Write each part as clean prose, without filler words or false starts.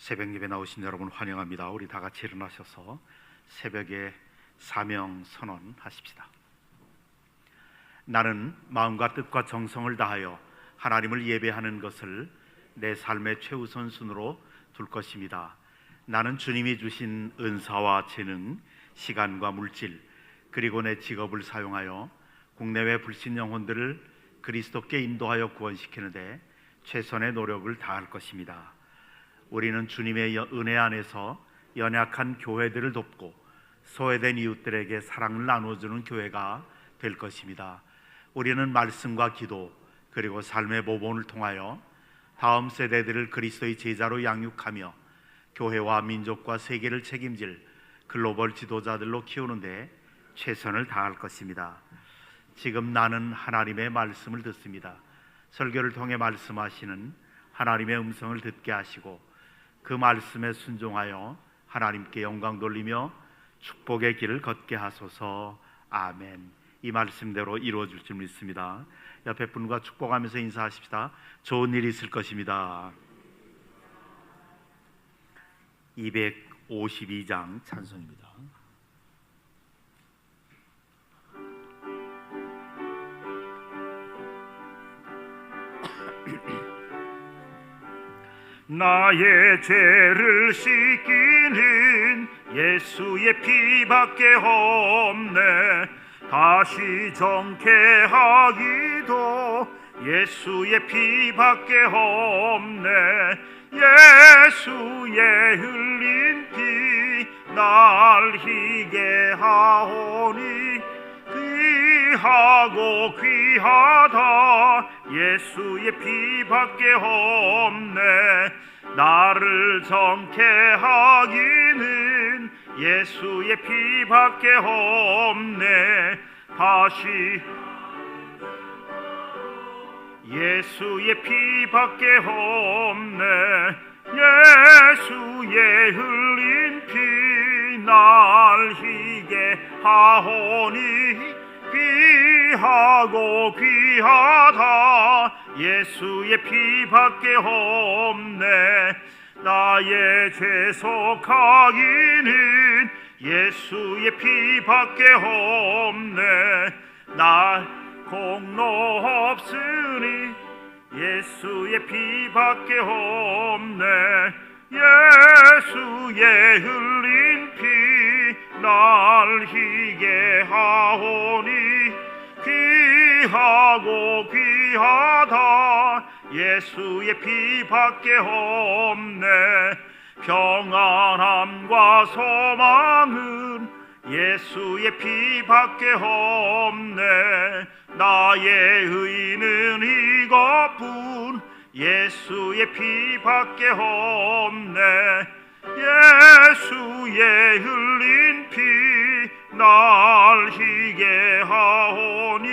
새벽 예배 나오신 여러분 환영합니다. 우리 다 같이 일어나셔서 새벽에 사명 선언하십시다. 나는 마음과 뜻과 정성을 다하여 하나님을 예배하는 것을 내 삶의 최우선 순으로 둘 것입니다. 나는 주님이 주신 은사와 재능, 시간과 물질, 그리고 내 직업을 사용하여 국내외 불신 영혼들을 그리스도께 인도하여 구원시키는데 최선의 노력을 다할 것입니다. 우리는 주님의 은혜 안에서 연약한 교회들을 돕고 소외된 이웃들에게 사랑을 나눠주는 교회가 될 것입니다. 우리는 말씀과 기도 그리고 삶의 모범을 통하여 다음 세대들을 그리스도의 제자로 양육하며 교회와 민족과 세계를 책임질 글로벌 지도자들로 키우는데 최선을 다할 것입니다. 지금 나는 하나님의 말씀을 듣습니다. 설교를 통해 말씀하시는 하나님의 음성을 듣게 하시고 그 말씀에 순종하여 하나님께 영광 돌리며 축복의 길을 걷게 하소서. 아멘. 이 말씀대로 이루어질 줄 믿습니다. 옆에 분과 축복하면서 인사하십시다. 좋은 일이 있을 것입니다. 252장 찬송입니다. 나의 죄를 씻기는 예수의 피밖에 없네. 다시 정케하기도 예수의 피밖에 없네. 예수의 흘린 피 날 희게 하오니 귀하고 귀하다. 예수의 피밖에 없네. 나를 정케 하기는 예수의 피밖에 없네. 다시 예수의 피밖에 없네. 예수의 흘린 피 날 희게 하오니 귀하고 귀하다. 예수의 피밖에 없네. 나의 죄 속하기는 예수의 피밖에 없네. 날 공로 없으니 예수의 피밖에 없네. 예수의 흘린 피 날 희게 하오니 귀하고 귀하다. 예수의 피밖에 없네. 평안함과 소망은 예수의 피밖에 없네. 나의 의는 이것뿐 예수의 피밖에 없네. 예수의 흘린 피 날 희게 하오니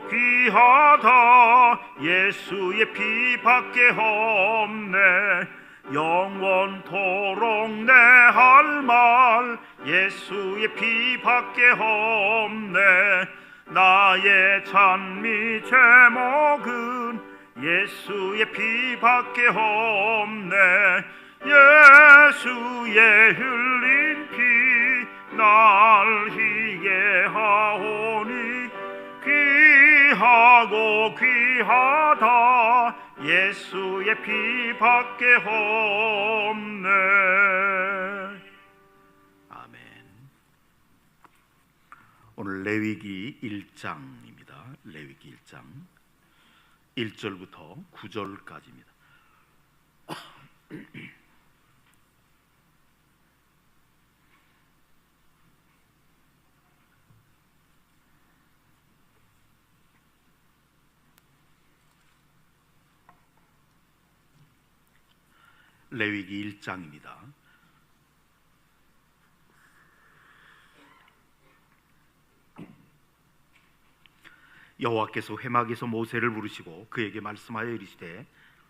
귀하다. 예수의 피밖에 없네. 영원토록 내 할 말 예수의 피밖에 없네. 나의 찬미 제목은 예수의 피밖에 없네. 예수의 흘린 피 날 희게 하오니 귀하고 귀하다. 예수의 피밖에 없네. 아멘. 오늘 레위기 1장입니다. 레위기 1장 1절부터 9절까지입니다. 레위기 1장입니다. 여호와께서 회막에서 모세를 부르시고 그에게 말씀하여 이르시되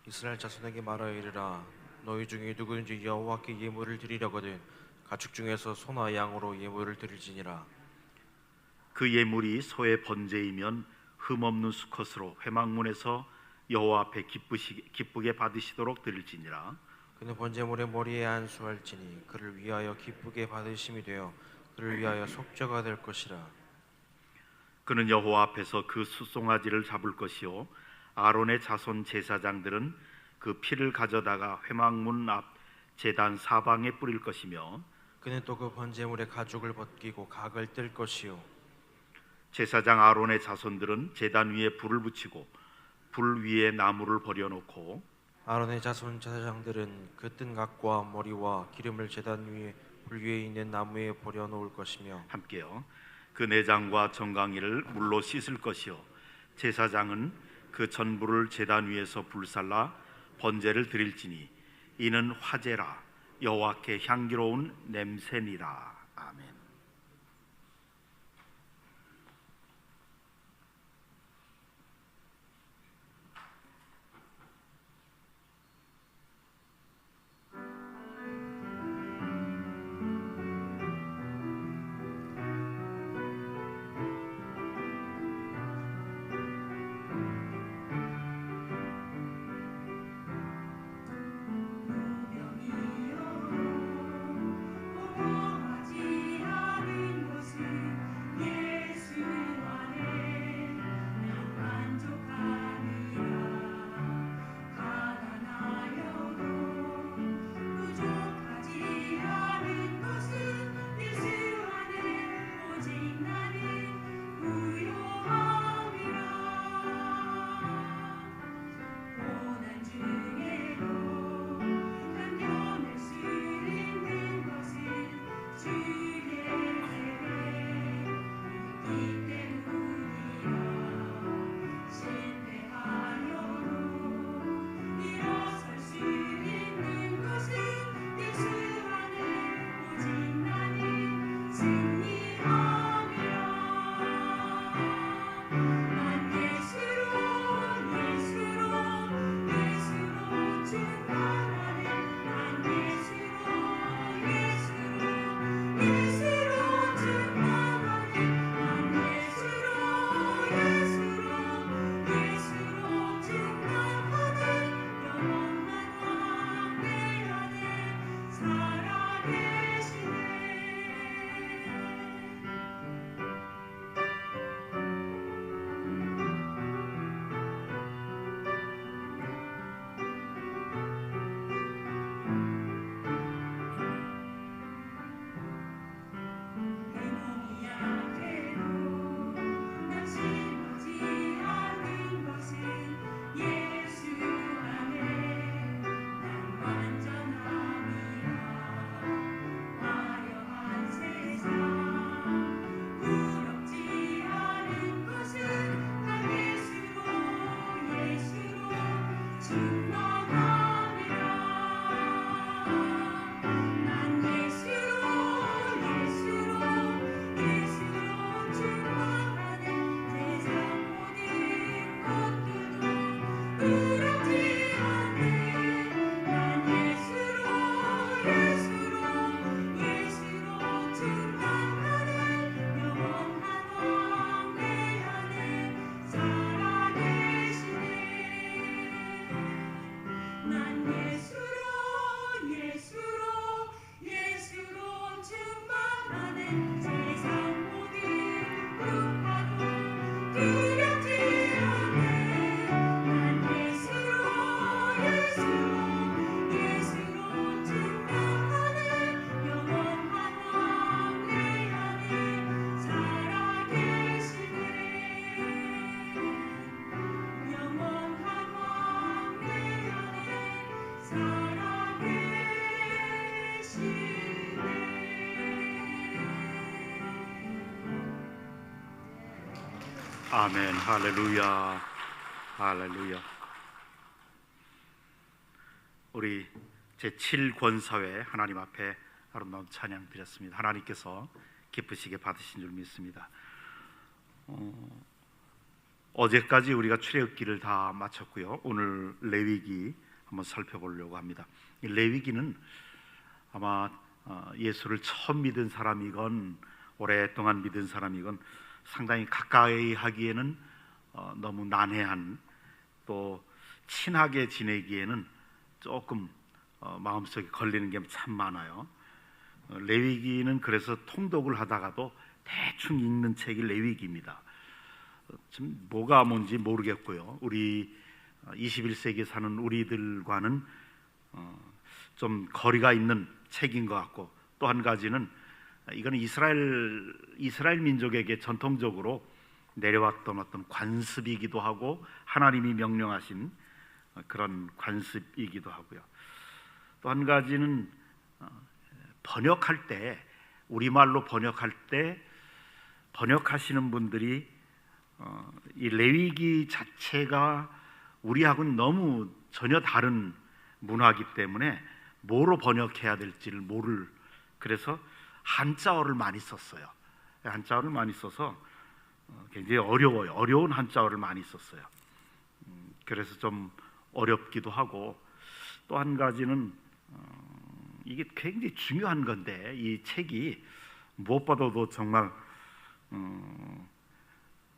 이스라엘 자손에게 말하여 이르라. 너희 중에 누구든지 여호와께 예물을 드리려거든 가축 중에서 소나 양으로 예물을 드릴지니라. 그 예물이 소의 번제이면 흠없는 수컷으로 회막문에서 여호와 앞에 기쁘게 받으시도록 드릴지니라. 그는 번제물의 머리에 안수할지니 그를 위하여 기쁘게 받으심이 되어 그를 위하여 속죄가 될 것이라. 그는 여호와 앞에서 그 숫송아지를 잡을 것이요 아론의 자손 제사장들은 그 피를 가져다가 회막문 앞 제단 사방에 뿌릴 것이며 그는 또 그 번제물의 가죽을 벗기고 각을 뜰 것이요 제사장 아론의 자손들은 제단 위에 불을 붙이고 불 위에 나무를 버려놓고 아론의 자손 제사장들은 그 뜬 각과 머리와 기름을 제단 위에 불 위에 있는 나무에 버려 놓을 것이며 함께요. 그 내장과 정강이를 물로 씻을 것이요 제사장은 그 전부를 제단 위에서 불살라 번제를 드릴지니 이는 화제라 여호와께 향기로운 냄새니라. 아멘. 아멘. 할렐루야. 할렐루야. 우리 제7권사회 하나님 앞에 아름다운 찬양 드렸습니다. 하나님께서 기쁘시게 받으신 줄 믿습니다. 어제까지 우리가 출애굽기를 다 마쳤고요. 오늘 레위기 한번 살펴보려고 합니다. 이 레위기는 아마 예수를 처음 믿은 사람이건 오랫동안 믿은 사람이건 상당히 가까이 하기에는 너무 난해한 또 친하게 지내기에는 조금 마음속에 걸리는 게 참 많아요. 레위기는 그래서 통독을 하다가도 대충 읽는 책이 레위기입니다. 지금 뭐가 뭔지 모르겠고요. 우리 21세기에 사는 우리들과는 좀 거리가 있는 책인 것 같고, 또 한 가지는 이거는 이스라엘 민족에게 전통적으로 내려왔던 어떤 관습이기도 하고 하나님이 명령하신 그런 관습이기도 하고요. 또 한 가지는 번역할 때, 우리말로 번역할 때 번역하시는 분들이 이 레위기 자체가 우리하고는 너무 전혀 다른 문화이기 때문에 뭐로 번역해야 될지를 그래서 한자어를 많이 썼어요. 한자어를 많이 써서 굉장히 어려워요. 어려운 한자어를 많이 썼어요. 그래서 좀 어렵기도 하고, 또 한 가지는 이게 굉장히 중요한 건데, 이 책이 무엇보다도 정말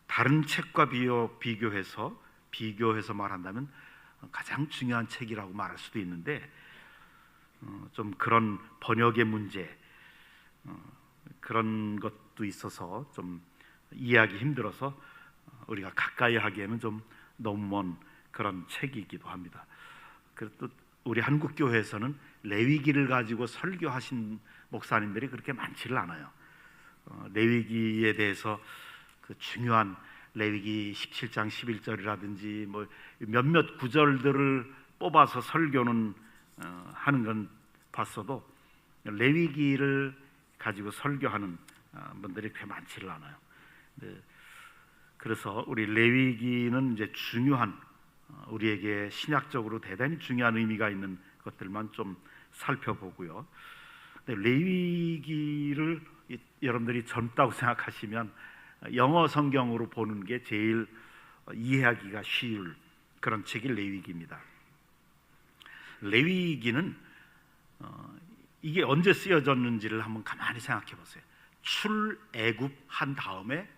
다른 책과 비교해서 말한다면 가장 중요한 책이라고 말할 수도 있는데, 좀 그런 번역의 문제, 그런 것도 있어서 좀 이해하기 힘들어서 우리가 가까이 하기에는 좀 너무 먼 그런 책이기도 합니다. 그래서 또 우리 한국 교회에서는 레위기를 가지고 설교하신 목사님들이 그렇게 많지를 않아요. 레위기에 대해서 그 중요한 레위기 17장 11절이라든지 뭐 몇몇 구절들을 뽑아서 설교는 하는 건 봤어도 레위기를 가지고 설교하는 분들이 그렇게 많지를 않아요. 그래서 우리 레위기는 이제 중요한, 우리에게 신약적으로 대단히 중요한 의미가 있는 것들만 좀 살펴보고요. 레위기를 여러분들이 젊다고 생각하시면 영어 성경으로 보는 게 제일 이해하기가 쉬울 그런 책이 레위기입니다. 레위기는 이게 언제 쓰여졌는지를 한번 가만히 생각해 보세요. 출애굽한 다음에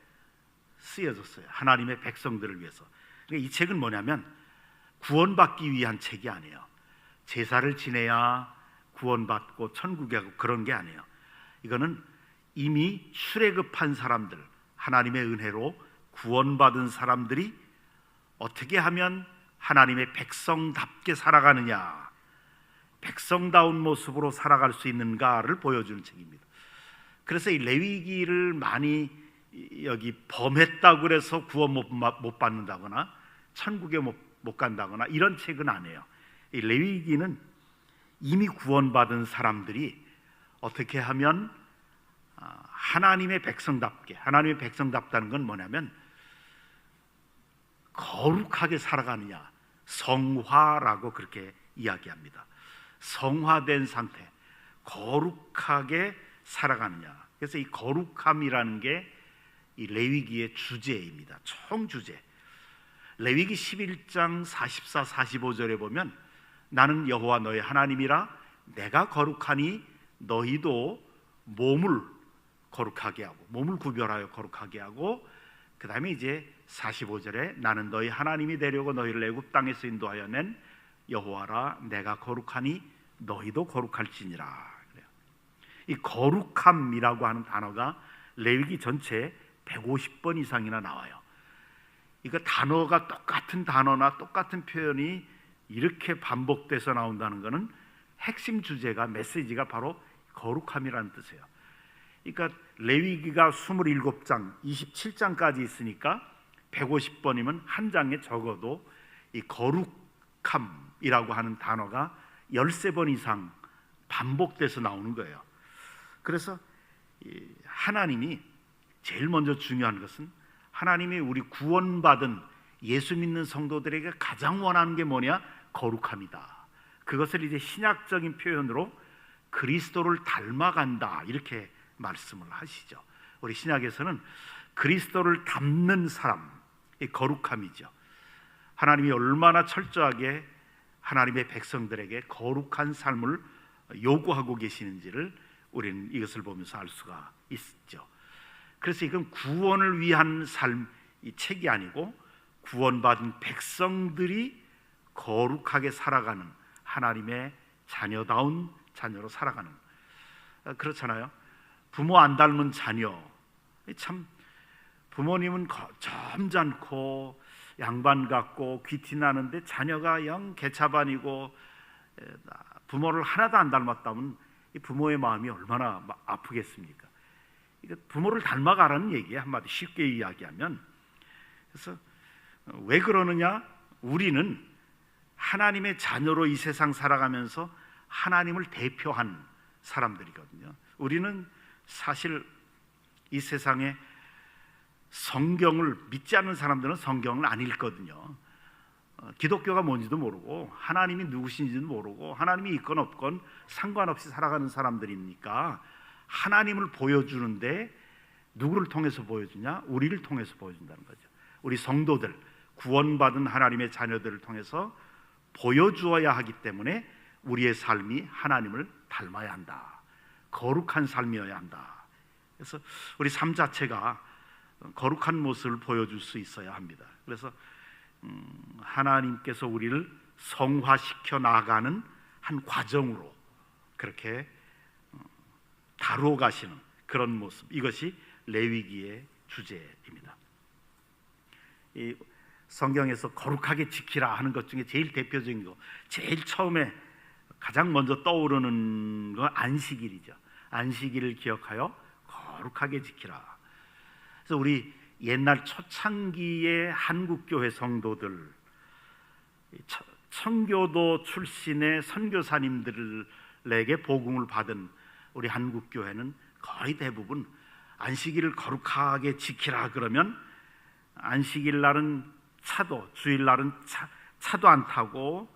쓰여졌어요. 하나님의 백성들을 위해서. 그러니까 이 책은 뭐냐면 구원받기 위한 책이 아니에요. 제사를 지내야 구원받고 천국에 가고 그런 게 아니에요. 이거는 이미 출애굽한 사람들, 하나님의 은혜로 구원받은 사람들이 어떻게 하면 하나님의 백성답게 살아가느냐, 백성다운 모습으로 살아갈 수 있는가를 보여주는 책입니다. 그래서 이 레위기를 많이 여기 범했다고 그래서 구원 못 받는다거나 천국에 못 간다거나 이런 책은 아니에요. 이 레위기는 이미 구원받은 사람들이 어떻게 하면 하나님의 백성답다는 건 뭐냐면 거룩하게 살아가느냐, 성화라고 그렇게 이야기합니다. 성화된 상태, 거룩하게 살아가느냐. 그래서 이 거룩함이라는 게 이 레위기의 주제입니다. 총주제. 레위기 11장 44, 45절에 보면 나는 여호와 너의 하나님이라 내가 거룩하니 너희도 몸을 거룩하게 하고, 몸을 구별하여 거룩하게 하고, 그 다음에 이제 45절에 나는 너희 하나님이 되려고 너희를 애굽 땅에서 인도하여 낸 여호와라 내가 거룩하니 너희도 거룩할지니라. 그래요. 이 거룩함이라고 하는 단어가 레위기 전체에 150번 이상이나 나와요. 이거 단어가 똑같은 단어나 똑같은 표현이 이렇게 반복돼서 나온다는 것은 핵심 주제가, 메시지가 바로 거룩함이라는 뜻이에요. 그러니까 레위기가 27장, 27장까지 있으니까 150번이면 한 장에 적어도 이 거룩함이라고 하는 단어가 13번 이상 반복돼서 나오는 거예요. 그래서 하나님이 제일 먼저 중요한 것은, 하나님이 우리 구원받은 예수 믿는 성도들에게 가장 원하는 게 뭐냐? 거룩함이다. 그것을 이제 신약적인 표현으로 그리스도를 닮아간다 이렇게 말씀을 하시죠. 우리 신약에서는 그리스도를 닮는 사람, 이 거룩함이죠. 하나님이 얼마나 철저하게 하나님의 백성들에게 거룩한 삶을 요구하고 계시는지를 우리는 이것을 보면서 알 수가 있죠. 그래서 이건 구원을 위한 삶, 이 책이 아니고 구원받은 백성들이 거룩하게 살아가는 하나님의 자녀다운 자녀로 살아가는, 그렇잖아요. 부모 안 닮은 자녀, 참 부모님은 점잖고 양반 같고 귀티 나는데 자녀가 영 개차반이고 부모를 하나도 안 닮았다면 이 부모의 마음이 얼마나 아프겠습니까? 이거 부모를 닮아가라는 얘기에 한마디 쉽게 이야기하면, 그래서 왜 그러느냐? 우리는 하나님의 자녀로 이 세상 살아가면서 하나님을 대표한 사람들이거든요. 우리는 사실 이 세상에 성경을 믿지 않는 사람들은 성경을 안 읽거든요. 기독교가 뭔지도 모르고 하나님이 누구신지도 모르고 하나님이 있건 없건 상관없이 살아가는 사람들이니까 하나님을 보여주는데 누구를 통해서 보여주냐? 우리를 통해서 보여준다는 거죠. 우리 성도들, 구원받은 하나님의 자녀들을 통해서 보여주어야 하기 때문에 우리의 삶이 하나님을 닮아야 한다. 거룩한 삶이어야 한다. 그래서 우리 삶 자체가 거룩한 모습을 보여줄 수 있어야 합니다. 그래서 하나님께서 우리를 성화시켜 나가는 한 과정으로 그렇게 다루어 가시는 그런 모습, 이것이 레위기의 주제입니다. 이 성경에서 거룩하게 지키라 하는 것 중에 제일 대표적인 거, 제일 처음에 가장 먼저 떠오르는 건 안식일이죠. 안식일을 기억하여 거룩하게 지키라. 그래서 우리 옛날 초창기의 한국교회 성도들, 청교도 출신의 선교사님들에게 복음을 받은 우리 한국교회는 거의 대부분 안식일을 거룩하게 지키라 그러면 안식일 날은 주일날은 차도 안 타고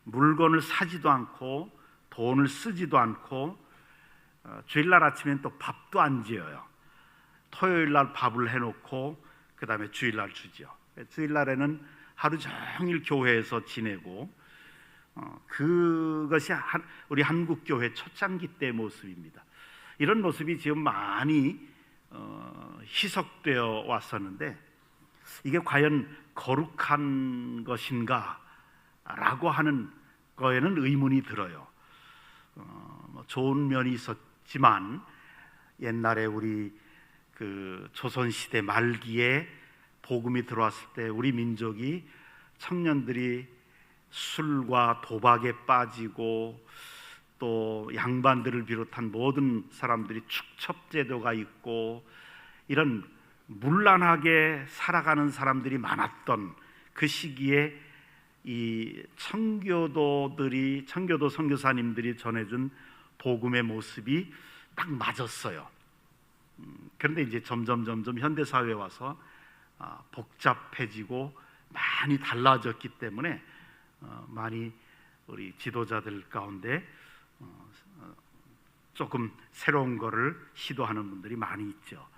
물건을 사지도 않고 돈을 쓰지도 않고 주일날 아침엔 또 밥도 안 지어요. 토요일날 밥을 해놓고 그 다음에 주일날 주지요. 주일날에는 하루 종일 교회에서 지내고 그것이 우리 한국교회 초창기 때의 모습입니다. 이런 모습이 지금 많이 희석되어 왔었는데 이게 과연 거룩한 것인가 라고 하는 거에는 의문이 들어요. 좋은 면이 있었지만 옛날에 우리 그 조선시대 말기에 복음이 들어왔을 때 우리 민족이 청년들이 술과 도박에 빠지고 또 양반들을 비롯한 모든 사람들이 축첩제도가 있고 이런 문란하게 살아가는 사람들이 많았던 그 시기에 이 청교도 선교사님들이 전해준 복음의 모습이 딱 맞았어요. 그런데 이제 점점 현대 사회에 와서 복잡해지고 많이 달라졌기 때문에 많이 우리 지도자들 가운데 조금 새로운 거를 시도하는 분들이 많이 있죠.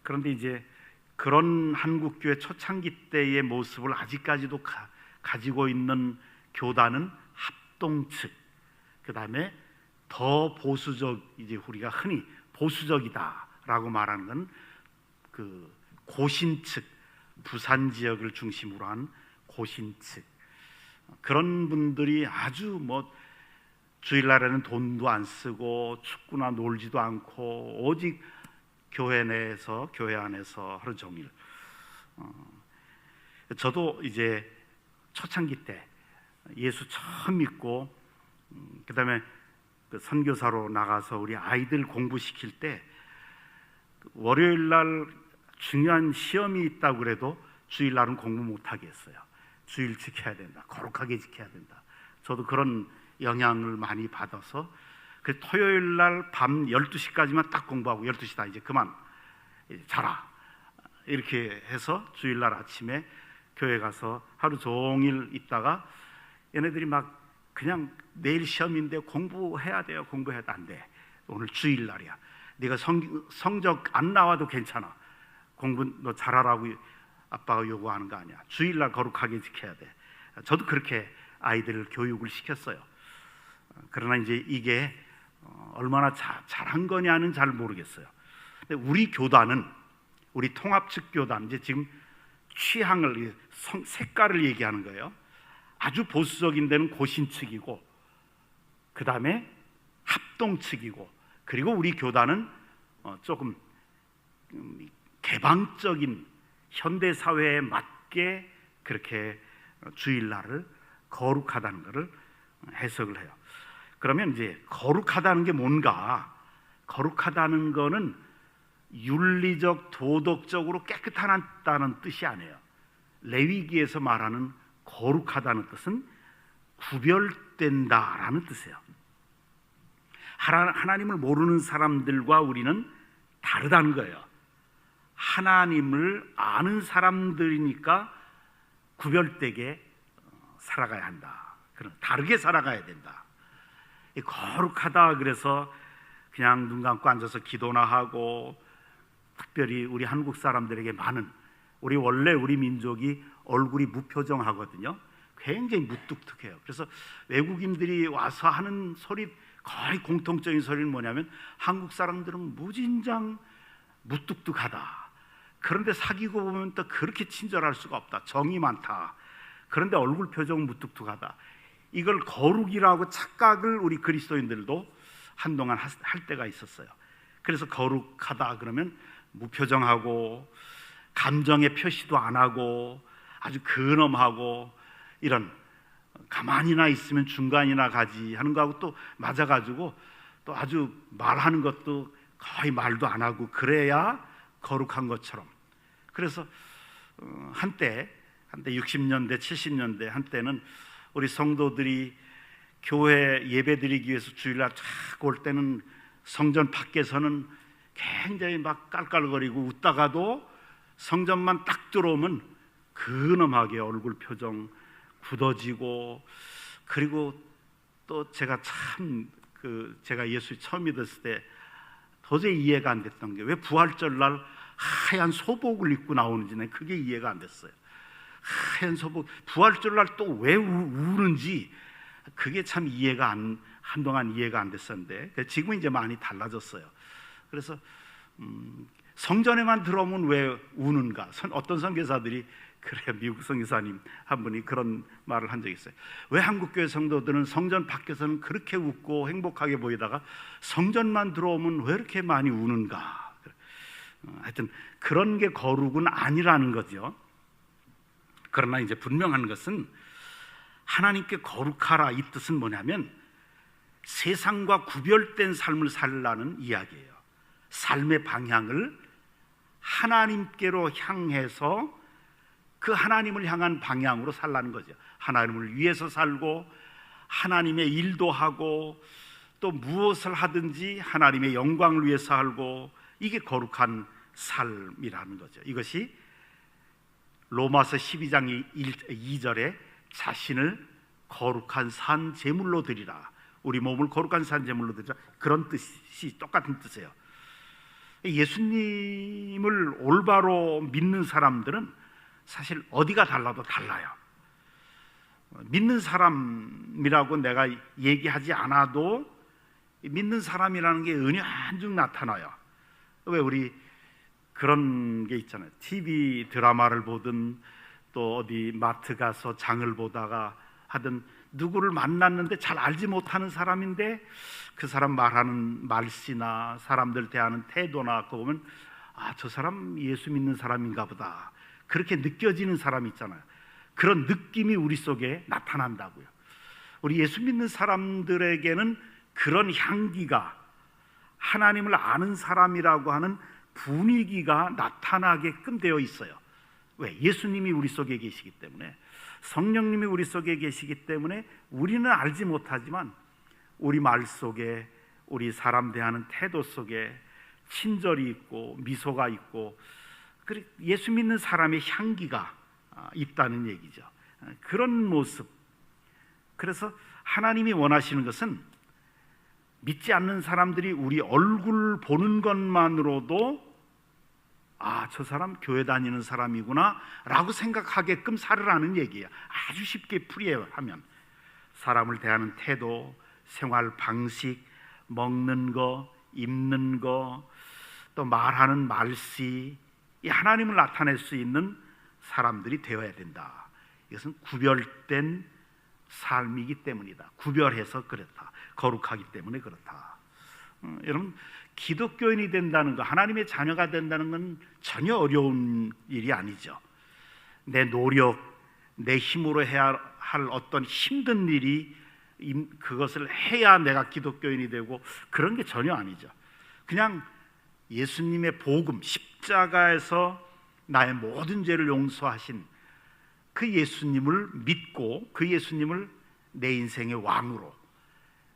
그런데 이제 그런 한국교회 초창기 때의 모습을 아직까지도 가지고 있는 교단은 합동 측, 그 다음에 더 보수적, 이제 우리가 흔히 보수적이다라고 말하는 건 그 고신 측, 부산 지역을 중심으로 한 고신 측, 그런 분들이 아주 주일날에는 돈도 안 쓰고 축구나 놀지도 않고 오직 교회 안에서 하루 종일. 저도 이제 초창기 때 예수 처음 믿고 그 다음에 선교사로 나가서 우리 아이들 공부시킬 때 월요일날 중요한 시험이 있다고 그래도 주일날은 공부 못하게 했어요. 주일 지켜야 된다, 거룩하게 지켜야 된다. 저도 그런 영향을 많이 받아서 그 토요일날 밤 12시까지만 딱 공부하고 12시다 이제 그만 자라 이렇게 해서 주일날 아침에 교회 가서 하루 종일 있다가 얘네들이 막 그냥 내일 시험인데 공부해야 돼요. 공부해야 돼. 안 돼. 오늘 주일날이야. 네가 성적 안 나와도 괜찮아. 공부 너 잘하라고 아빠가 요구하는 거 아니야. 주일날 거룩하게 지켜야 돼. 저도 그렇게 아이들을 교육을 시켰어요. 그러나 이제 이게 얼마나 잘한 거냐는 잘 모르겠어요. 근데 우리 교단은 우리 통합측 교단 이제 지금 취향을 색깔을 얘기하는 거예요. 아주 보수적인 데는 고신 측이고, 그 다음에 합동 측이고, 그리고 우리 교단은 조금 개방적인 현대 사회에 맞게 그렇게 주일날을 거룩하다는 것을 해석을 해요. 그러면 이제 거룩하다는 게 뭔가? 거룩하다는 거는 윤리적, 도덕적으로 깨끗하다는 뜻이 아니에요. 레위기에서 말하는 거룩하다는 뜻은 구별된다라는 뜻이에요. 하나님을 모르는 사람들과 우리는 다르다는 거예요. 하나님을 아는 사람들이니까 구별되게 살아가야 한다. 그런 다르게 살아가야 된다. 거룩하다 그래서 그냥 눈 감고 앉아서 기도나 하고, 특별히 우리 한국 사람들에게 많은, 원래 우리 민족이 얼굴이 무표정하거든요. 굉장히 무뚝뚝해요. 그래서 외국인들이 와서 하는 소리, 거의 공통적인 소리는 뭐냐면 한국 사람들은 무진장 무뚝뚝하다. 그런데 사귀고 보면 또 그렇게 친절할 수가 없다. 정이 많다. 그런데 얼굴 표정은 무뚝뚝하다. 이걸 거룩이라고 착각을 우리 그리스도인들도 한동안 할 때가 있었어요. 그래서 거룩하다 그러면 무표정하고, 감정의 표시도 안 하고, 아주 근엄하고, 이런 가만히나 있으면 중간이나 가지 하는 거하고 또 맞아가지고, 또 아주 말하는 것도 거의 말도 안 하고, 그래야 거룩한 것처럼. 그래서 한때 60년대 70년대 한때는 우리 성도들이 교회 예배드리기 위해서 주일날 쫙 올 때는 성전 밖에서는 굉장히 막 깔깔거리고 웃다가도 성전만 딱 들어오면 근엄하게 얼굴 표정 굳어지고, 그리고 또 제가 제가 예수 처음 믿었을 때 도저히 이해가 안 됐던 게, 왜 부활절날 하얀 소복을 입고 나오는지 난 그게 이해가 안 됐어요. 하얀 소복, 부활절날 또 왜 우는지 그게 참 한동안 이해가 안 됐었는데, 지금은 이제 많이 달라졌어요. 그래서 성전에만 들어오면 왜 우는가? 어떤 선교사들이, 그래요, 미국 선교사님 한 분이 그런 말을 한 적이 있어요. 왜 한국교회 성도들은 성전 밖에서는 그렇게 웃고 행복하게 보이다가 성전만 들어오면 왜 이렇게 많이 우는가? 하여튼 그런 게 거룩은 아니라는 거죠. 그러나 이제 분명한 것은 하나님께 거룩하라, 이 뜻은 뭐냐면 세상과 구별된 삶을 살라는 이야기예요. 삶의 방향을 하나님께로 향해서 그 하나님을 향한 방향으로 살라는 거죠. 하나님을 위해서 살고, 하나님의 일도 하고, 또 무엇을 하든지 하나님의 영광을 위해서 살고, 이게 거룩한 삶이라는 거죠. 이것이 로마서 12장 2절에 자신을 거룩한 산 제물로 드리라, 우리 몸을 거룩한 산 제물로 드리라, 그런 뜻이 똑같은 뜻이에요. 예수님을 올바로 믿는 사람들은 사실 어디가 달라도 달라요. 믿는 사람이라고 내가 얘기하지 않아도 믿는 사람이라는 게 은연중 나타나요. 왜 우리 그런 게 있잖아요. TV 드라마를 보든 또 어디 마트 가서 장을 보다가 하든 누구를 만났는데 잘 알지 못하는 사람인데 그 사람 말하는 말씨나 사람들 대하는 태도나 그거 보면 저 사람 예수 믿는 사람인가 보다, 그렇게 느껴지는 사람이 있잖아요. 그런 느낌이 우리 속에 나타난다고요. 우리 예수 믿는 사람들에게는 그런 향기가, 하나님을 아는 사람이라고 하는 분위기가 나타나게끔 되어 있어요. 왜? 예수님이 우리 속에 계시기 때문에, 성령님이 우리 속에 계시기 때문에 우리는 알지 못하지만 우리 말 속에, 우리 사람 대하는 태도 속에 친절이 있고 미소가 있고, 예수 믿는 사람의 향기가 있다는 얘기죠. 그런 모습. 그래서 하나님이 원하시는 것은 믿지 않는 사람들이 우리 얼굴 보는 것만으로도 저 사람 교회 다니는 사람이구나 라고 생각하게끔 살으라는 얘기예요. 아주 쉽게 풀이하면 사람을 대하는 태도, 생활 방식, 먹는 거, 입는 거, 또 말하는 말씨, 이 하나님을 나타낼 수 있는 사람들이 되어야 된다. 이것은 구별된 삶이기 때문이다. 구별해서 그렇다. 거룩하기 때문에 그렇다. 여러분, 기독교인이 된다는 거, 하나님의 자녀가 된다는 건 전혀 어려운 일이 아니죠. 내 노력, 내 힘으로 해야 할 어떤 힘든 일이 그것을 해야 내가 기독교인이 되고 그런 게 전혀 아니죠. 그냥 예수님의 복음, 십자가에서 나의 모든 죄를 용서하신 그 예수님을 믿고 그 예수님을 내 인생의 왕으로,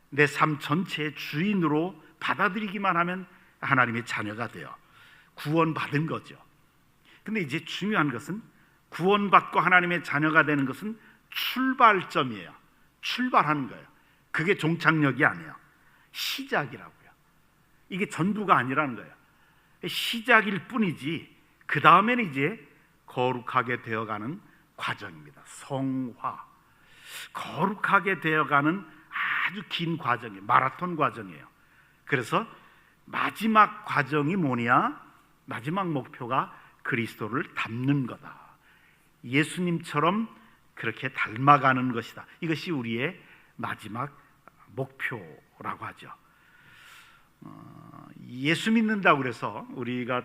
내 삶 전체의 주인으로 받아들이기만 하면 하나님의 자녀가 되어 구원받은 거죠. 근데 이제 중요한 것은 구원받고 하나님의 자녀가 되는 것은 출발점이에요. 출발하는 거예요. 그게 종착역이 아니에요. 시작이라고요. 이게 전부가 아니라는 거예요. 시작일 뿐이지 그 다음에는 이제 거룩하게 되어가는 과정입니다. 성화. 거룩하게 되어가는 아주 긴 과정이에요. 마라톤 과정이에요. 그래서 마지막 과정이 뭐냐? 마지막 목표가 그리스도를 닮는 거다. 예수님처럼 그렇게 닮아가는 것이다. 이것이 우리의 마지막 목표라고 하죠. 예수 믿는다고 그래서 우리가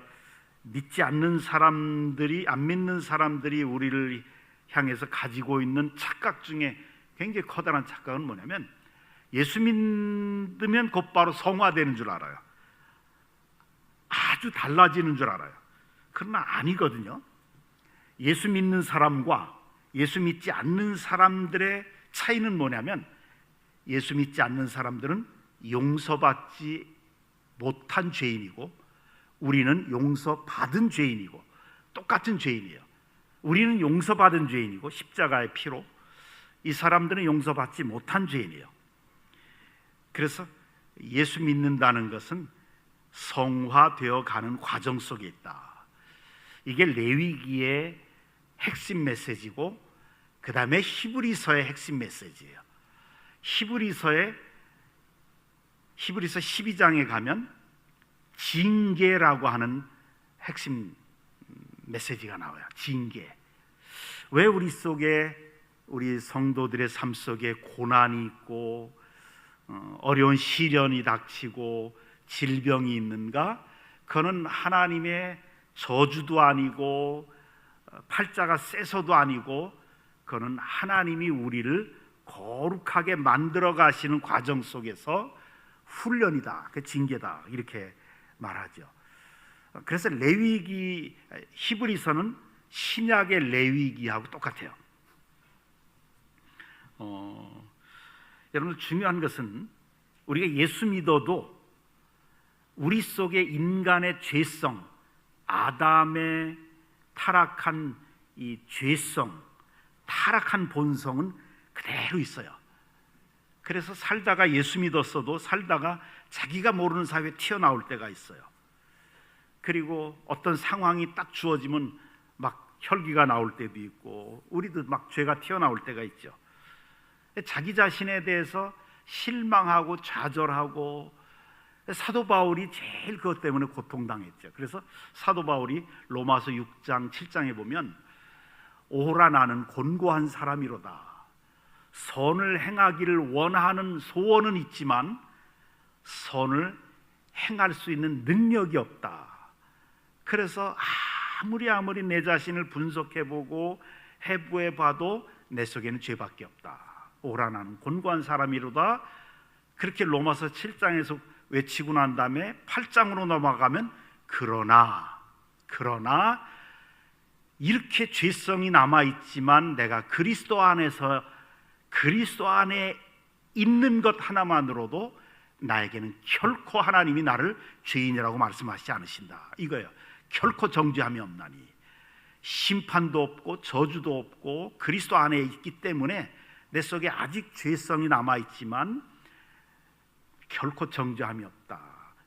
믿지 않는 사람들이, 안 믿는 사람들이 우리를 향해서 가지고 있는 착각 중에 굉장히 커다란 착각은 뭐냐면, 예수 믿으면 곧바로 성화되는 줄 알아요. 아주 달라지는 줄 알아요. 그러나 아니거든요. 예수 믿는 사람과 예수 믿지 않는 사람들의 차이는 뭐냐면, 예수 믿지 않는 사람들은 용서받지 못한 죄인이고 우리는 용서받은 죄인이고 똑같은 죄인이에요. 우리는 용서받은 죄인이고 십자가의 피로, 이 사람들은 용서받지 못한 죄인이에요. 그래서 예수 믿는다는 것은 성화되어 가는 과정 속에 있다. 이게 레위기의 핵심 메시지고 그 다음에 히브리서의 핵심 메시지예요. 히브리서 12장에 가면 징계라고 하는 핵심 메시지가 나와요. 징계. 왜 우리 속에, 우리 성도들의 삶 속에 고난이 있고 어려운 시련이 닥치고 질병이 있는가? 그거는 하나님의 저주도 아니고 팔자가 세서도 아니고, 그거는 하나님이 우리를 거룩하게 만들어 가시는 과정 속에서 훈련이다, 그 징계다, 이렇게 말하죠. 그래서 레위기, 히브리서는 신약의 레위기하고 똑같아요. 여러분, 중요한 것은 우리가 예수 믿어도 우리 속에 인간의 죄성, 아담의 타락한 이 죄성, 타락한 본성은 그대로 있어요. 그래서 살다가 예수 믿었어도 살다가 자기가 모르는 사회에 튀어나올 때가 있어요. 그리고 어떤 상황이 딱 주어지면 막 혈기가 나올 때도 있고, 우리도 막 죄가 튀어나올 때가 있죠. 자기 자신에 대해서 실망하고 좌절하고, 사도 바울이 제일 그것 때문에 고통당했죠. 그래서 사도 바울이 로마서 6장 7장에 보면, 오라 나는 곤고한 사람이로다. 선을 행하기를 원하는 소원은 있지만 선을 행할 수 있는 능력이 없다. 그래서 아무리 내 자신을 분석해보고 해부해봐도 내 속에는 죄밖에 없다. 오라 나는 곤고한 사람이로다. 그렇게 로마서 7장에서 외치고 난 다음에 8장으로 넘어가면 그러나 이렇게 죄성이 남아있지만 내가 그리스도 안에 있는 것 하나만으로도 나에게는 결코 하나님이 나를 죄인이라고 말씀하시지 않으신다, 이거예요. 결코 정죄함이 없나니, 심판도 없고 저주도 없고 그리스도 안에 있기 때문에 내 속에 아직 죄성이 남아있지만 결코 정죄함이 없다.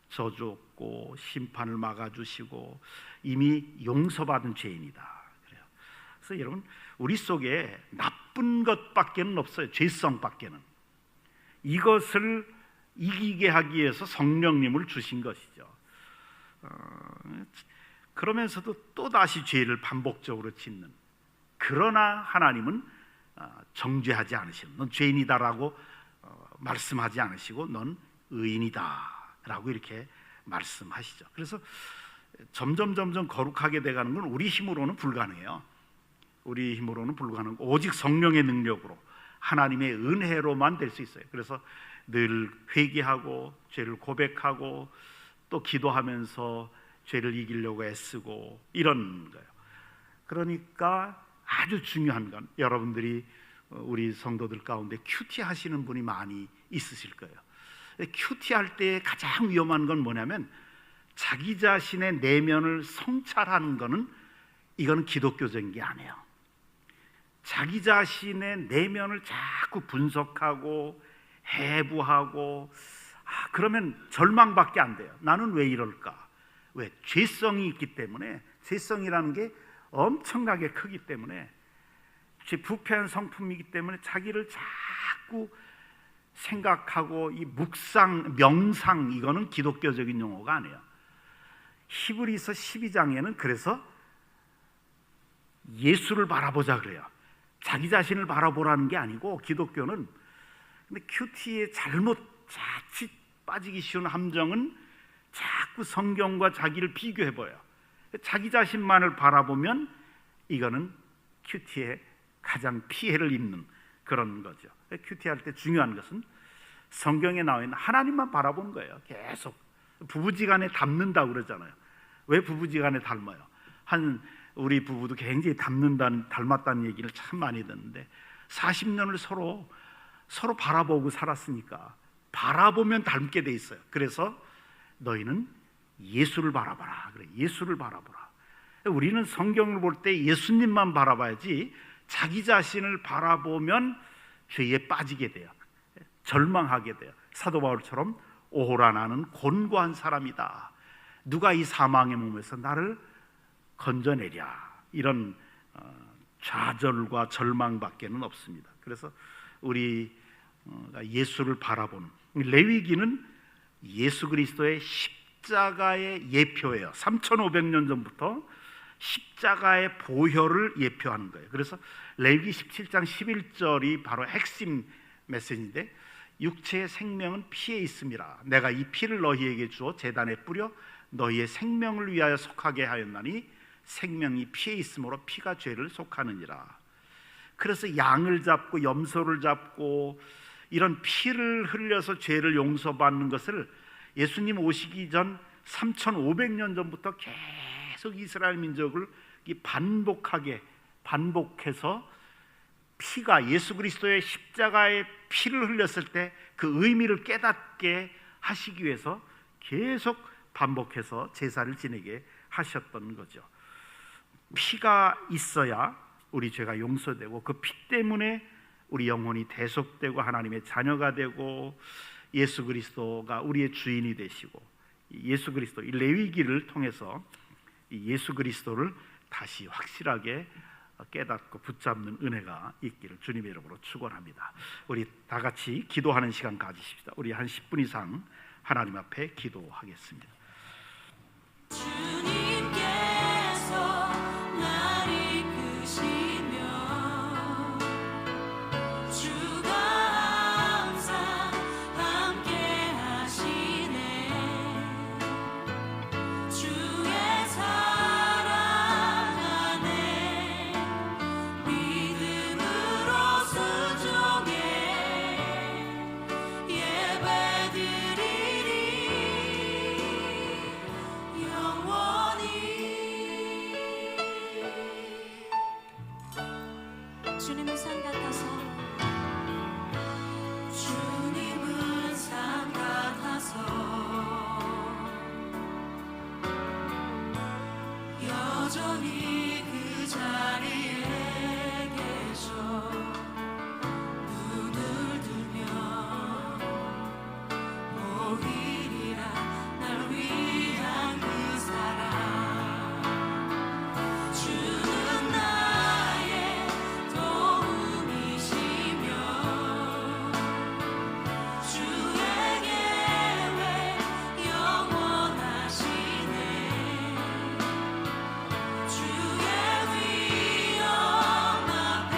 저주 없고 심판을 막아주시고 이미 용서받은 죄인이다. 그래요. 그래서 여러분, 우리 속에 나쁜 것밖에는 없어요. 죄성밖에는. 이것을 이기게 하기 위해서 성령님을 주신 것이죠. 그러면서도 또다시 죄를 반복적으로 짓는, 그러나 하나님은 정죄하지 않으시고, 넌 죄인이다라고 말씀하지 않으시고 넌 의인이다라고 이렇게 말씀하시죠. 그래서 점점 거룩하게 돼가는 건 우리 힘으로는 불가능해요. 우리 힘으로는 불가능하고 오직 성령의 능력으로, 하나님의 은혜로만 될 수 있어요. 그래서 늘 회개하고 죄를 고백하고 또 기도하면서 죄를 이기려고 애쓰고 이런 거예요. 그러니까 아주 중요한 건, 여러분들이 우리 성도들 가운데 큐티 하시는 분이 많이 있으실 거예요. 큐티 할 때 가장 위험한 건 뭐냐면, 자기 자신의 내면을 성찰하는 거는, 이거는 기독교적인 게 아니에요. 자기 자신의 내면을 자꾸 분석하고 해부하고, 그러면 절망밖에 안 돼요. 나는 왜 이럴까? 왜? 죄성이 있기 때문에. 죄성이라는 게 엄청나게 크기 때문에, 부패한 성품이기 때문에 자기를 자꾸 생각하고, 이 묵상, 명상, 이거는 기독교적인 용어가 아니에요. 히브리서 12장에는 그래서 예수를 바라보자 그래요. 자기 자신을 바라보라는 게 아니고, 기독교는, 근데 큐티에 자칫 빠지기 쉬운 함정은 자꾸 성경과 자기를 비교해봐요. 자기 자신만을 바라보면 이거는 큐티에 가장 피해를 입는 그런 거죠. 큐티할 때 중요한 것은 성경에 나와 있는 하나님만 바라보는 거예요. 계속 부부지간에 닮는다고 그러잖아요. 왜 부부지간에 닮아요? 우리 부부도 굉장히 닮았다는 얘기를 참 많이 듣는데, 40년을 서로 바라보고 살았으니까 바라보면 닮게 돼 있어요. 그래서 너희는 예수를 바라봐라 그래. 예수를 바라보라. 우리는 성경을 볼 때 예수님만 바라봐야지, 자기 자신을 바라보면 죄에 빠지게 돼요. 절망하게 돼요. 사도 바울처럼 오호라 나는 곤고한 사람이다. 누가 이 사망의 몸에서 나를 건져내랴. 이런 좌절과 절망밖에는 없습니다. 그래서 우리가 예수를 바라보는, 레위기는 예수 그리스도의 십자가의 예표예요. 3500년 전부터 십자가의 보혈을 예표하는 거예요. 그래서 레위기 17장 11절이 바로 핵심 메시지인데, 육체의 생명은 피에 있음이라. 내가 이 피를 너희에게 주어 제단에 뿌려 너희의 생명을 위하여 속하게 하였나니, 생명이 피에 있으므로 피가 죄를 속하느니라. 그래서 양을 잡고 염소를 잡고 이런 피를 흘려서 죄를 용서받는 것을 예수님 오시기 전 3500년 전부터 계속 이스라엘 민족을 반복해서 피가, 예수 그리스도의 십자가의 피를 흘렸을 때 그 의미를 깨닫게 하시기 위해서 계속 반복해서 제사를 지내게 하셨던 거죠. 피가 있어야 우리 죄가 용서되고, 그 피 때문에 우리 영혼이 대속되고 하나님의 자녀가 되고, 예수 그리스도가 우리의 주인이 되시고, 예수 그리스도, 이 레위기를 통해서 예수 그리스도를 다시 확실하게 깨닫고 붙잡는 은혜가 있기를 주님의 이름으로 축원합니다. 우리 다 같이 기도하는 시간 가지십시다. 우리 한 10분 이상 하나님 앞에 기도하겠습니다. 주님께서 날 이끄시며 주가 항상 함께 하시네. 주의 사랑 안에 믿음으로 순종해 예배드리리. 주님은 산 같아서, 주님은 산 같아서 여전히 그 자리에 계셔. 눈을 들면 보이리라 날 위한 그 사랑. 주는 나의 도움이시며 주의 계획 영원하시네. 주의 위엄 앞에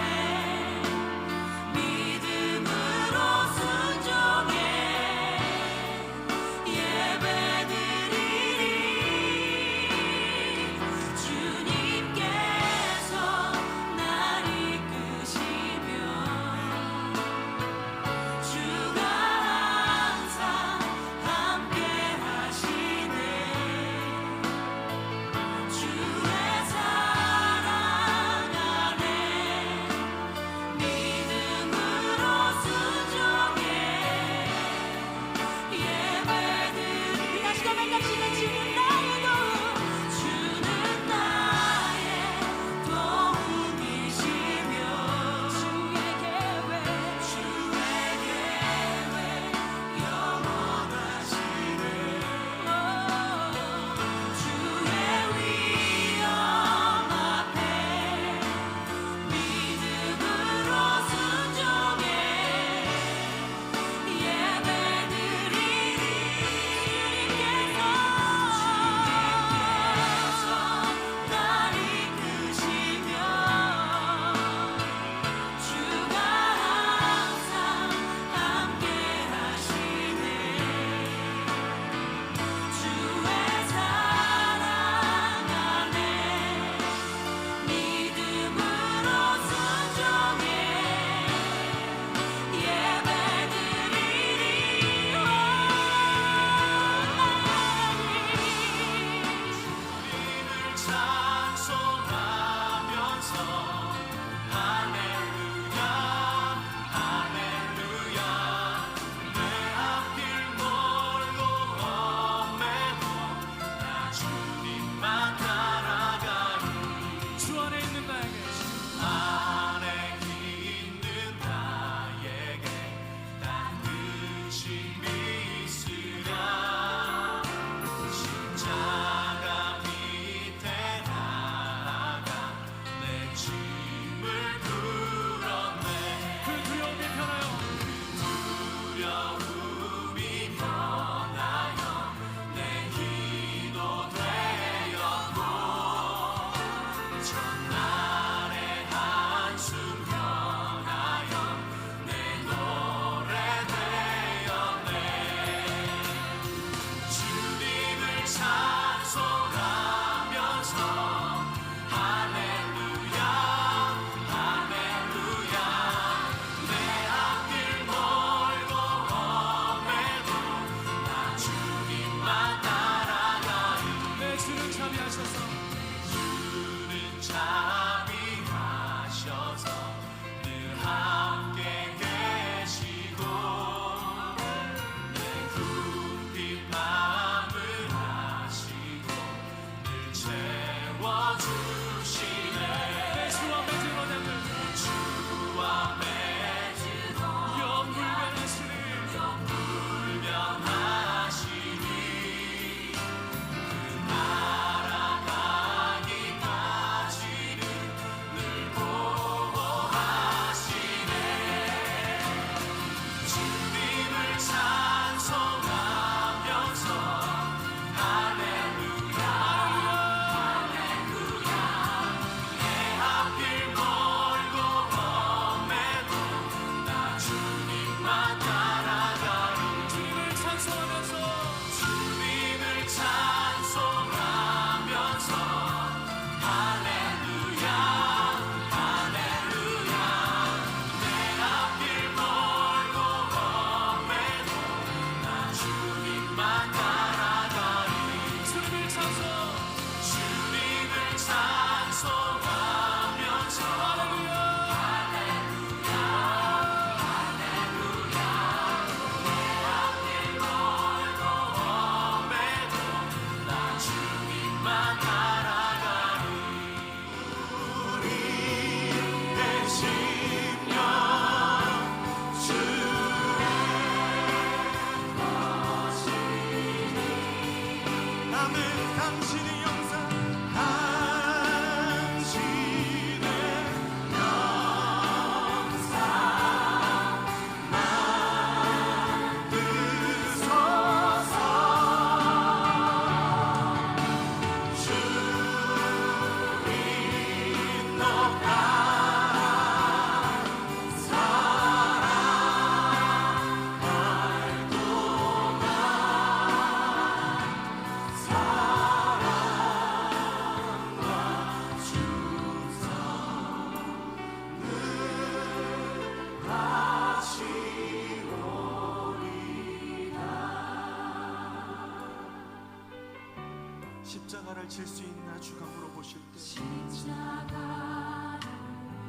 십자가를 질 수 있나 주가 물어보실 때 십자가를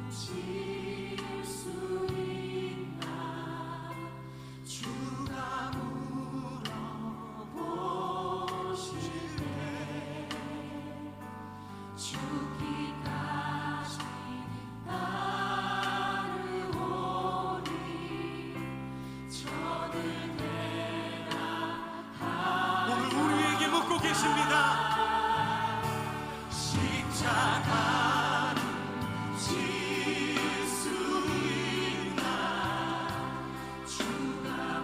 질 수 있나 주가 물어보실 때 죽기까지 따르오리 저들 오늘 우리에게 묻고 계십니다. 십자가를 질 수 있나 주가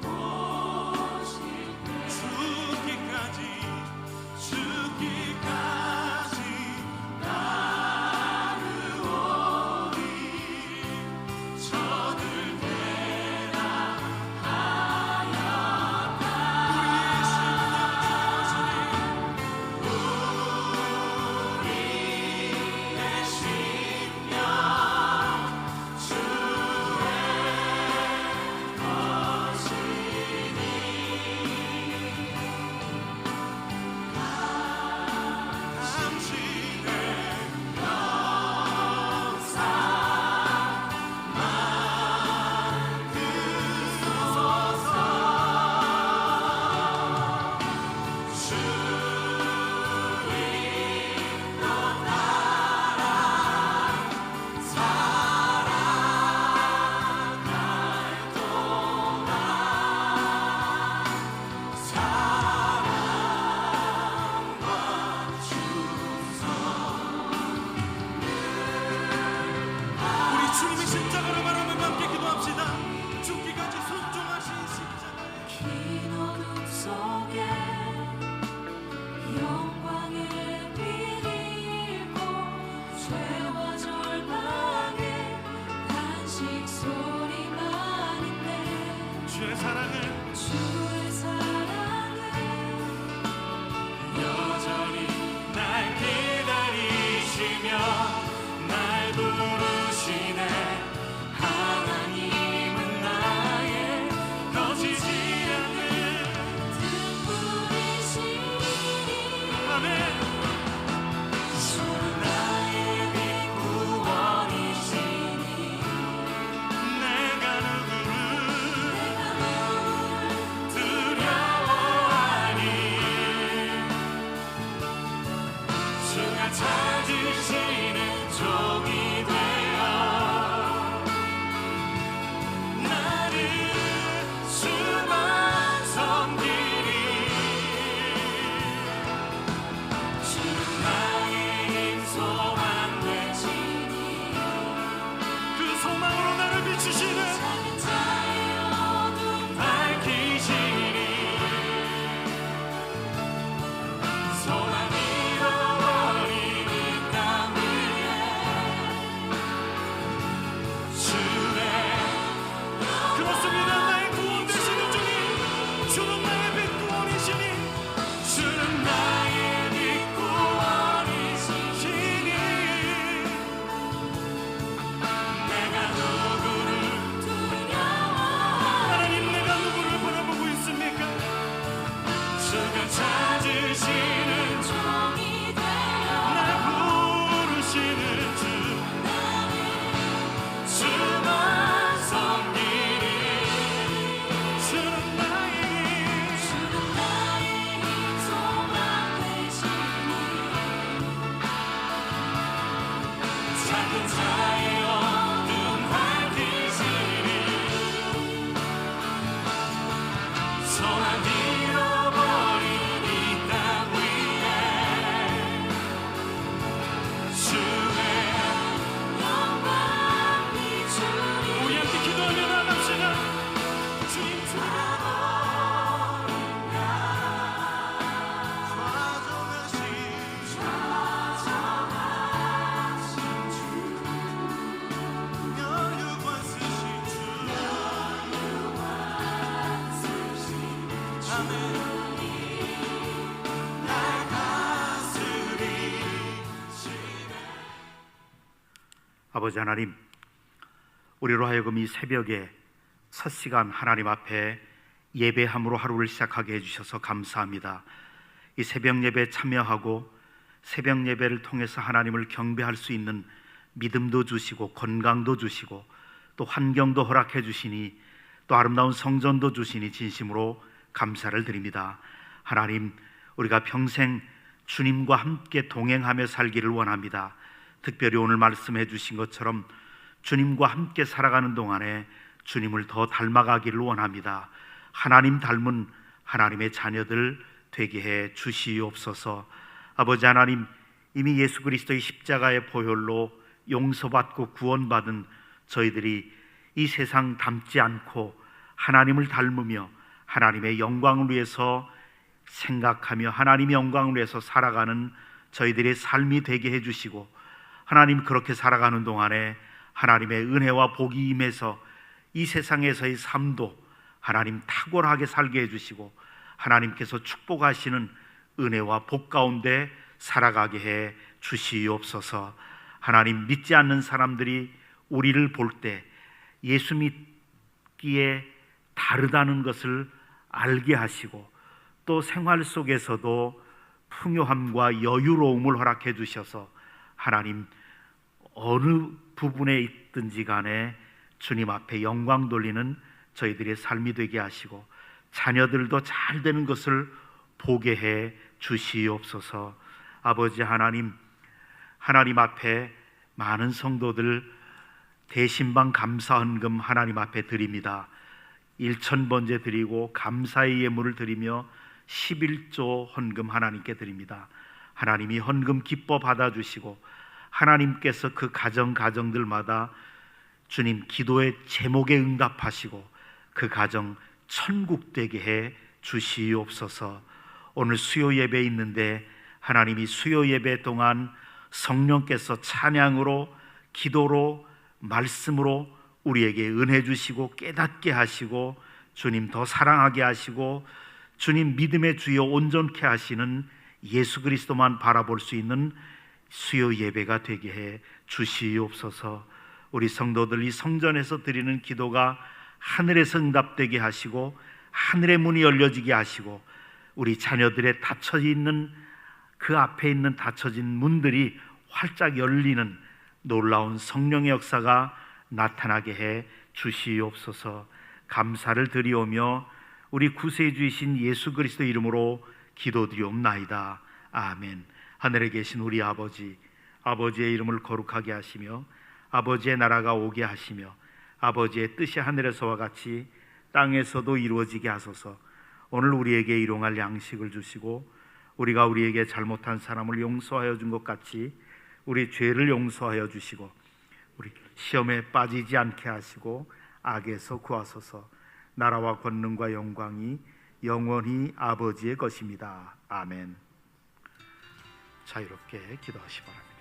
물어보실 때 죽기까지 따르오리 저들 우리 주님의 십자가를 바라보며 함께 기도합시다. 죽기까지 순종하신 십자가의 긴 어둠 속에 영광의 빛 잃고 죄와 절망의 탄식 소리만인데 주의 사랑은 주의 사랑은 여전히 날 기다리시며 날 부르시네. 하나님은 나의 거치지 않는 등불이시니 아멘. 주는 나의 빛 구원이시니 내가 누구를 두려워하니 주가 찾으시는 종이 되어 나를 수만 섬기리. 주는 나의 힘 소망 되시니 그 소망으로 나를 비추시는 작은 자의 어둠 밝히시리. 소망 잃어버린 이 땅 위에 주의 그렇습니다. 나의 구원 되시는 주님, 주는 나의 빛 구원이시니, 주는 나의 빛 구원이시니 내가 누구를 하나님, 내가 누구를 바라보고 있습니까? 주가 찾으시는 주, 종이 되어 날 부르시는 주, 주만 섬기리. 주는 나의 주는 나의 힘 소망 되시니 작은 자의 어둠 밝히시리. 소망 잃어버린 이 땅 위에 주의 영광 비추니 우리 함께 기도하며 나갑시다. 주님 아버지 하나님, 우리로 하여금 이 새벽에 첫 시간 하나님 앞에 예배함으로 하루를 시작하게 해주셔서 감사합니다. 이 새벽 예배에 참여하고 새벽 예배를 통해서 하나님을 경배할 수 있는 믿음도 주시고 건강도 주시고 또 환경도 허락해 주시니 또 아름다운 성전도 주시니 진심으로 감사를 드립니다. 하나님, 우리가 평생 주님과 함께 동행하며 살기를 원합니다. 특별히 오늘 말씀해 주신 것처럼 주님과 함께 살아가는 동안에 주님을 더 닮아가기를 원합니다. 하나님 닮은 하나님의 자녀들 되게 해 주시옵소서. 아버지 하나님, 이미 예수 그리스도의 십자가의 보혈로 용서받고 구원받은 저희들이 이 세상 닮지 않고 하나님을 닮으며 하나님의 영광을 위해서 생각하며 하나님의 영광을 위해서 살아가는 저희들의 삶이 되게 해주시고, 하나님 그렇게 살아가는 동안에 하나님의 은혜와 복이 임해서 이 세상에서의 삶도 하나님 탁월하게 살게 해주시고 하나님께서 축복하시는 은혜와 복 가운데 살아가게 해 주시옵소서. 하나님, 믿지 않는 사람들이 우리를 볼 때 예수 믿기에 다르다는 것을 알게 하시고 또 생활 속에서도 풍요함과 여유로움을 허락해 주셔서 하나님 어느 부분에 있든지 간에 주님 앞에 영광 돌리는 저희들의 삶이 되게 하시고 자녀들도 잘 되는 것을 보게 해 주시옵소서. 아버지 하나님, 하나님 앞에 많은 성도들 대신방 감사 헌금 하나님 앞에 드립니다. 1,000번째 드리고 감사의 예물을 드리며 11조 헌금 하나님께 드립니다. 하나님이 헌금 기뻐 받아주시고 하나님께서 그 가정들마다 주님 기도의 제목에 응답하시고 그 가정 천국 되게 해 주시옵소서. 오늘 수요 예배 있는데 하나님이 수요 예배 동안 성령께서 찬양으로 기도로 말씀으로 우리에게 은혜 주시고 깨닫게 하시고 주님 더 사랑하게 하시고 주님 믿음의 주여 온전케 하시는 예수 그리스도만 바라볼 수 있는 수요 예배가 되게 해 주시옵소서. 우리 성도들 이 성전에서 드리는 기도가 하늘에서 응답되게 하시고 하늘의 문이 열려지게 하시고 우리 자녀들의 닫혀져 있는 그 앞에 있는 닫혀진 문들이 활짝 열리는 놀라운 성령의 역사가 나타나게 해 주시옵소서. 감사를 드리오며 우리 구세주이신 예수 그리스도 이름으로 기도드리옵나이다. 아멘. 하늘에 계신 우리 아버지, 아버지의 이름을 거룩하게 하시며 아버지의 나라가 오게 하시며 아버지의 뜻이 하늘에서와 같이 땅에서도 이루어지게 하소서. 오늘 우리에게 일용할 양식을 주시고 우리가 우리에게 잘못한 사람을 용서하여 준 것 같이 우리 죄를 용서하여 주시고 우리 시험에 빠지지 않게 하시고 악에서 구하소서. 나라와 권능과 영광이 영원히 아버지의 것입니다. 아멘. 자유롭게 기도하시 바랍니다.